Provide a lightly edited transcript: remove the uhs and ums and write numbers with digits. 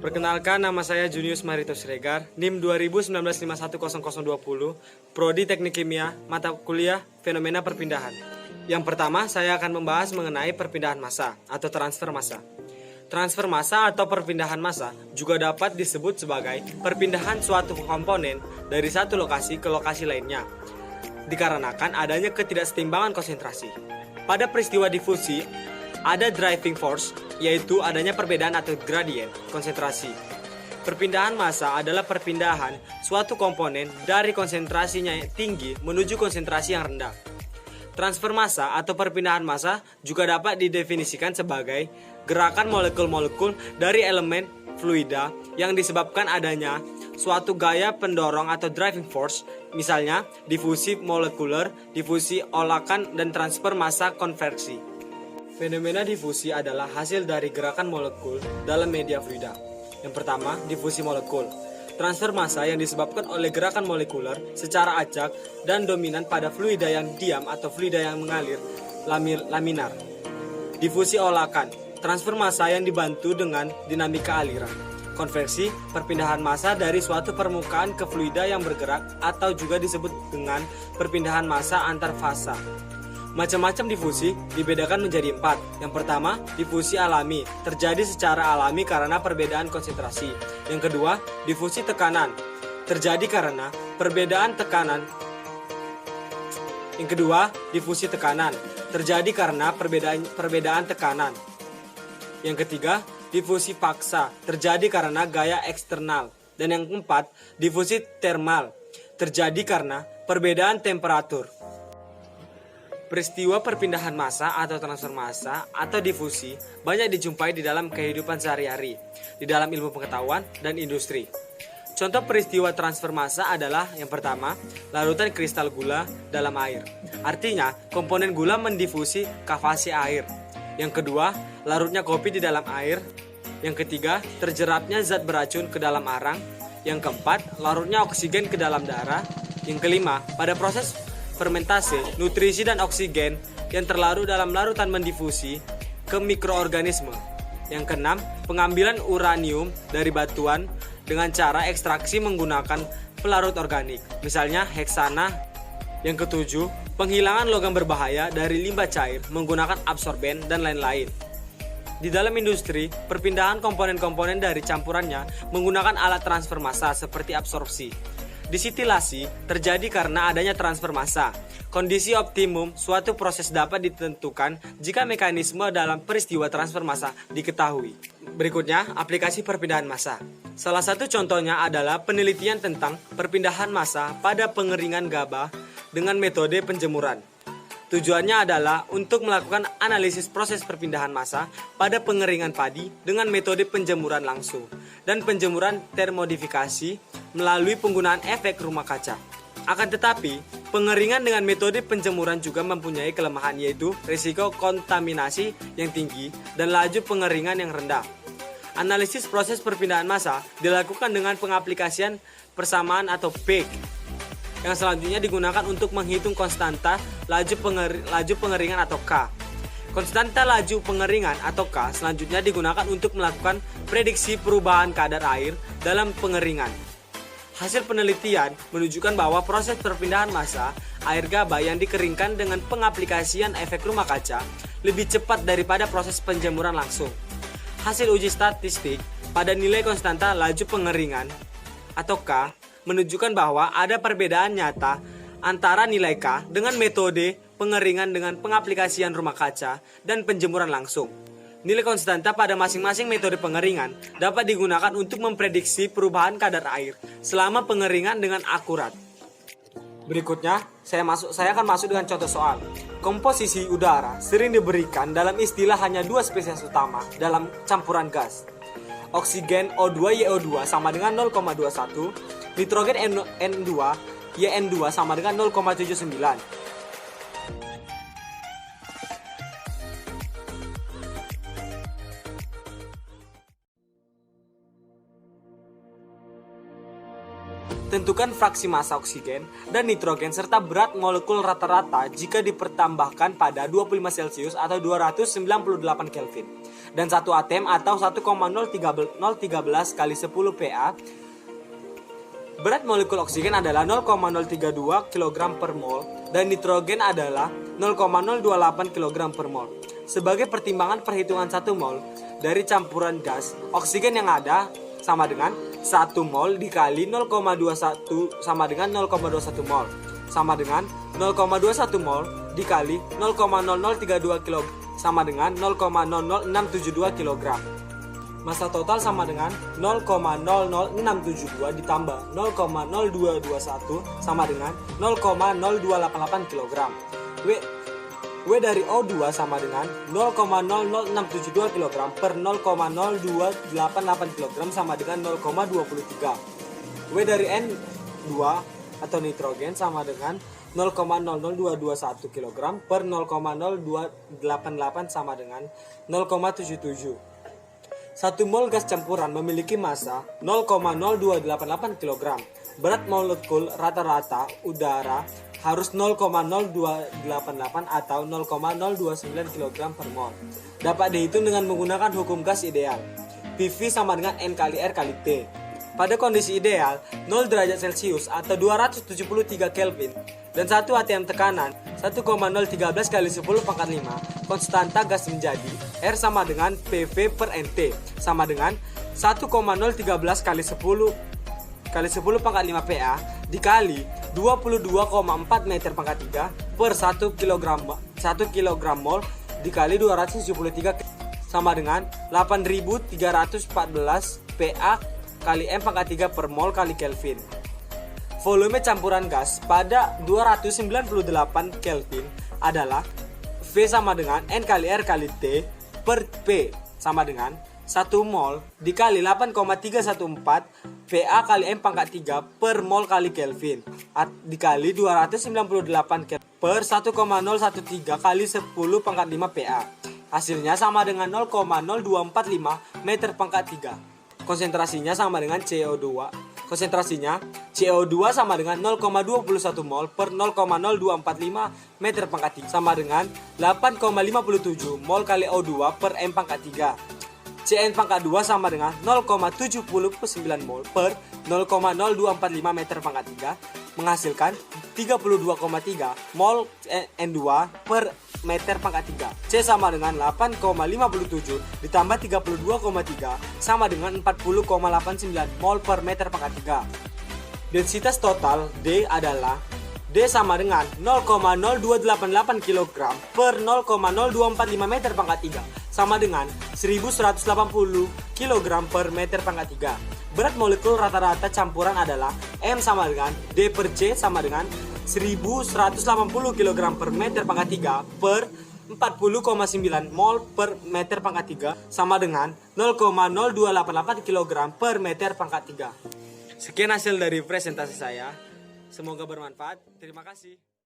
Perkenalkan, nama saya Junius Marito Siregar, NIM 2019510020, Prodi Teknik Kimia, mata kuliah Fenomena Perpindahan. Yang pertama, saya akan membahas mengenai perpindahan massa atau transfer massa. Transfer massa atau perpindahan massa juga dapat disebut sebagai perpindahan suatu komponen dari satu lokasi ke lokasi lainnya, dikarenakan adanya ketidaksetimbangan konsentrasi. Pada peristiwa difusi, ada driving force, yaitu adanya perbedaan atau gradien konsentrasi. Perpindahan massa adalah perpindahan suatu komponen dari konsentrasinya yang tinggi menuju konsentrasi yang rendah. Transfer massa atau perpindahan massa juga dapat didefinisikan sebagai gerakan molekul-molekul dari elemen fluida yang disebabkan adanya suatu gaya pendorong atau driving force, misalnya difusi molekuler, difusi olakan, dan transfer massa konversi. Fenomena difusi adalah hasil dari gerakan molekul dalam media fluida. Yang pertama, difusi molekul. Transfer massa yang disebabkan oleh gerakan molekuler secara acak dan dominan pada fluida yang diam atau fluida yang mengalir laminar. Difusi olakan. Transfer massa yang dibantu dengan dinamika aliran. Konversi, perpindahan massa dari suatu permukaan ke fluida yang bergerak atau juga disebut dengan perpindahan massa antar fasa. Macam-macam difusi dibedakan menjadi 4. Yang pertama, difusi alami, terjadi secara alami karena perbedaan konsentrasi. Yang kedua, difusi tekanan, terjadi karena perbedaan tekanan. Yang kedua, difusi tekanan, terjadi karena perbedaan tekanan. Yang ketiga, difusi paksa, terjadi karena gaya eksternal. Dan yang keempat, difusi termal, terjadi karena perbedaan temperatur. Peristiwa perpindahan massa atau transfer massa atau difusi banyak dijumpai di dalam kehidupan sehari-hari, di dalam ilmu pengetahuan dan industri. Contoh peristiwa transfer massa adalah yang pertama, larutan kristal gula dalam air. Artinya, komponen gula mendifusi ke fase air. Yang kedua, larutnya kopi di dalam air. Yang ketiga, terjerapnya zat beracun ke dalam arang. Yang keempat, larutnya oksigen ke dalam darah. Yang kelima, pada proses fermentasi, nutrisi dan oksigen yang terlarut dalam larutan mendifusi ke mikroorganisme. Yang keenam, pengambilan uranium dari batuan dengan cara ekstraksi menggunakan pelarut organik, misalnya heksana. Yang ketujuh, penghilangan logam berbahaya dari limbah cair menggunakan absorben dan lain-lain. Di dalam industri, perpindahan komponen-komponen dari campurannya menggunakan alat transfer massa seperti absorpsi. Distitilasi terjadi karena adanya transfer massa. Kondisi optimum suatu proses dapat ditentukan jika mekanisme dalam peristiwa transfer massa diketahui. Berikutnya, aplikasi perpindahan massa. Salah satu contohnya adalah penelitian tentang perpindahan massa pada pengeringan gabah dengan metode penjemuran. Tujuannya adalah untuk melakukan analisis proses perpindahan massa pada pengeringan padi dengan metode penjemuran langsung dan penjemuran termodifikasi melalui penggunaan efek rumah kaca. Akan tetapi, pengeringan dengan metode penjemuran juga mempunyai kelemahan, yaitu risiko kontaminasi yang tinggi dan laju pengeringan yang rendah. Analisis proses perpindahan massa dilakukan dengan pengaplikasian persamaan atau Peak, yang selanjutnya digunakan untuk menghitung konstanta laju pengeringan atau K. Konstanta laju pengeringan atau K selanjutnya digunakan untuk melakukan prediksi perubahan kadar air dalam pengeringan. Hasil penelitian menunjukkan bahwa proses perpindahan massa air gabah yang dikeringkan dengan pengaplikasian efek rumah kaca lebih cepat daripada proses penjemuran langsung. Hasil uji statistik pada nilai konstanta laju pengeringan atau K menunjukkan bahwa ada perbedaan nyata antara nilai K dengan metode pengeringan dengan pengaplikasian rumah kaca dan penjemuran langsung. Nilai konstanta pada masing-masing metode pengeringan dapat digunakan untuk memprediksi perubahan kadar air selama pengeringan dengan akurat. Berikutnya, saya akan masuk dengan contoh soal. Komposisi udara sering diberikan dalam istilah hanya dua spesies utama dalam campuran gas. Oksigen O2YO2 sama dengan 0,21, nitrogen N2 YN2 sama dengan 0,79. Tentukan fraksi massa oksigen dan nitrogen serta berat molekul rata-rata jika dipertambahkan pada 25 Celcius atau 298 Kelvin. dan 1 atm atau 1,013 kali 10 Pa. Berat molekul oksigen adalah 0,032 kg per mol dan nitrogen adalah 0,028 kg per mol. Sebagai pertimbangan perhitungan 1 mol dari campuran gas, oksigen yang ada sama dengan 1 mol dikali 0,21 sama dengan 0,21 mol sama dengan 0,21 mol dikali 0,0032 kg sama dengan 0,00672 kg. Massa total sama dengan 0,00672 ditambah 0,0221 sama dengan 0,0288 kg. W dari O2 sama dengan 0,00672 kg per 0,0288 kg sama dengan 0,23. W dari N2 atau nitrogen sama dengan 0,00221 kg per 0,0288 sama dengan 0,77. 1 mol gas campuran memiliki massa 0,0288 kg. Berat molekul rata-rata udara harus 0,0288 atau 0,029 kg per mol. Dapat dihitung dengan menggunakan hukum gas ideal. PV sama dengan N kali R kali T. Pada kondisi ideal, 0 derajat Celcius atau 273 Kelvin dan 1 atm tekanan 1,013 kali 10 pangkat 5, konstanta gas menjadi R sama dengan PV per NT sama dengan 1,013 kali 10 pangkat 5 PA dikali 22,4 meter pangkat 3 per 1 kg mol dikali 273 sama dengan 8.314 PA kali M pangkat 3 per mol kali Kelvin. Volume campuran gas pada 298 Kelvin adalah V sama dengan N kali R kali T per P sama dengan 1 mol dikali 8,314 PA kali M pangkat 3 per mol kali Kelvin dikali 298 Kelvin per 1,013 kali 10 pangkat 5 PA. Hasilnya sama dengan 0,0245 meter pangkat 3. Konsentrasinya sama dengan CO2. Konsentrasinya CO2 sama dengan 0,21 mol per 0,0245 meter pangkat 3 sama dengan 8,57 mol kali O2 per M pangkat 3. Cn pangkat 2 sama dengan 0,79 mol per 0,0245 meter pangkat 3 menghasilkan 32,3 mol N2 per meter pangkat 3. C sama dengan 8,57 ditambah 32,3 sama dengan 40,89 mol per meter pangkat 3. Densitas total D adalah D sama dengan 0,0288 kg per 0,0245 meter pangkat 3 sama dengan 1180 kg per meter pangkat 3. Berat molekul rata-rata campuran adalah M sama dengan D per C sama dengan 1180 kg per meter pangkat 3 per 40,9 mol per meter pangkat 3 sama dengan 0,0288 kg per meter pangkat 3. Sekian hasil dari presentasi saya. Semoga bermanfaat. Terima kasih.